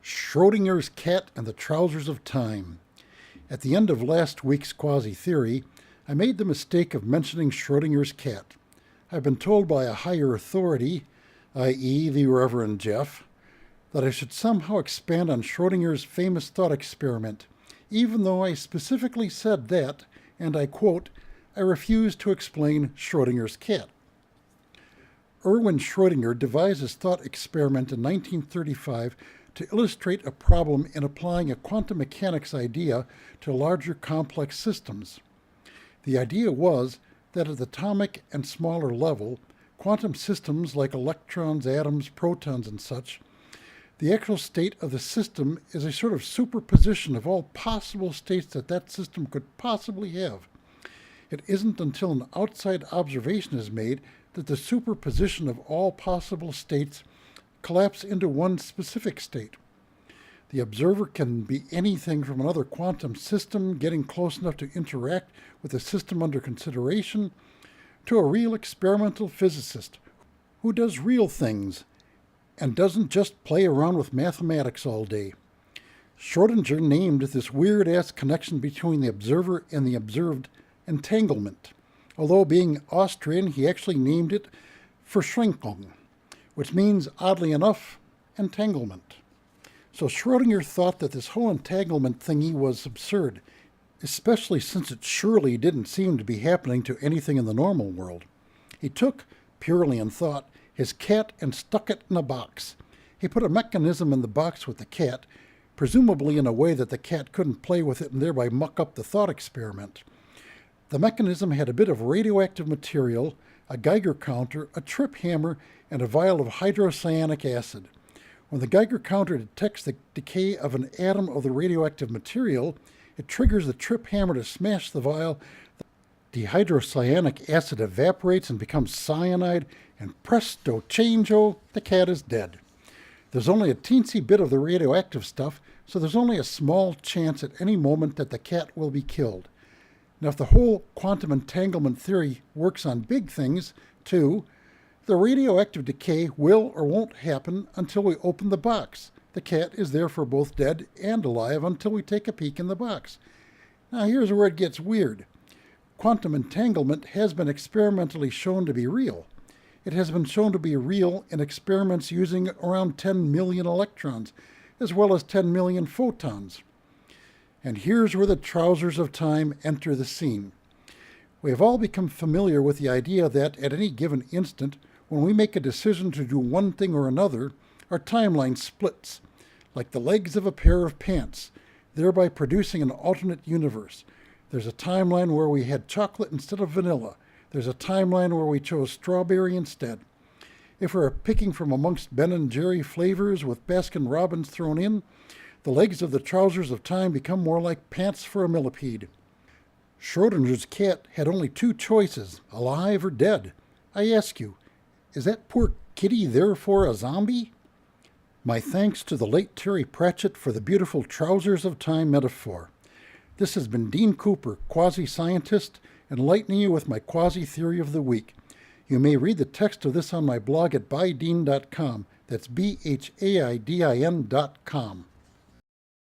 Schrödinger's cat and the trousers of time. At the end of last week's quasi-theory, I made the mistake of mentioning Schrödinger's cat. I've been told by a higher authority, i.e. the Reverend Jeff, that I should somehow expand on Schrödinger's famous thought experiment, even though I specifically said that, and I quote, I refuse to explain Schrödinger's cat. Erwin Schrödinger devised his thought experiment in 1935 to illustrate a problem in applying a quantum mechanics idea to larger complex systems. The idea was that at the atomic and smaller level, quantum systems like electrons, atoms, protons, and such, the actual state of the system is a sort of superposition of all possible states that system could possibly have. It isn't until an outside observation is made that the superposition of all possible states collapse into one specific state. The observer can be anything from another quantum system getting close enough to interact with the system under consideration to a real experimental physicist who does real things and doesn't just play around with mathematics all day. Schrödinger named this weird-ass connection between the observer and the observed entanglement. Although being Austrian, he actually named it Verschränkung, which means, oddly enough, entanglement. So Schrödinger thought that this whole entanglement thingy was absurd, especially since it surely didn't seem to be happening to anything in the normal world. He took, purely in thought, his cat and stuck it in a box. He put a mechanism in the box with the cat, presumably in a way that the cat couldn't play with it and thereby muck up the thought experiment. The mechanism had a bit of radioactive material, a Geiger counter, a trip hammer, and a vial of hydrocyanic acid. When the Geiger counter detects the decay of an atom of the radioactive material, it triggers the trip hammer to smash the vial. The hydrocyanic acid evaporates and becomes cyanide, and presto changeo, the cat is dead. There's only a teensy bit of the radioactive stuff, so there's only a small chance at any moment that the cat will be killed. Now, if the whole quantum entanglement theory works on big things, too, the radioactive decay will or won't happen until we open the box. The cat is therefore both dead and alive until we take a peek in the box. Now, here's where it gets weird. Quantum entanglement has been experimentally shown to be real. It has been shown to be real in experiments using around 10 million electrons, as well as 10 million photons. And here's where the trousers of time enter the scene. We have all become familiar with the idea that at any given instant, when we make a decision to do one thing or another, our timeline splits, like the legs of a pair of pants, thereby producing an alternate universe. There's a timeline where we had chocolate instead of vanilla. There's a timeline where we chose strawberry instead. If we're picking from amongst Ben and Jerry flavors with Baskin Robbins thrown in, the legs of the trousers of time become more like pants for a millipede. Schrödinger's cat had only two choices, alive or dead. I ask you, is that poor kitty therefore a zombie? My thanks to the late Terry Pratchett for the beautiful trousers of time metaphor. This has been Dean Cooper, quasi-scientist, enlightening you with my quasi-theory of the week. You may read the text of this on my blog at bydean.com. That's BHAIDIN.com.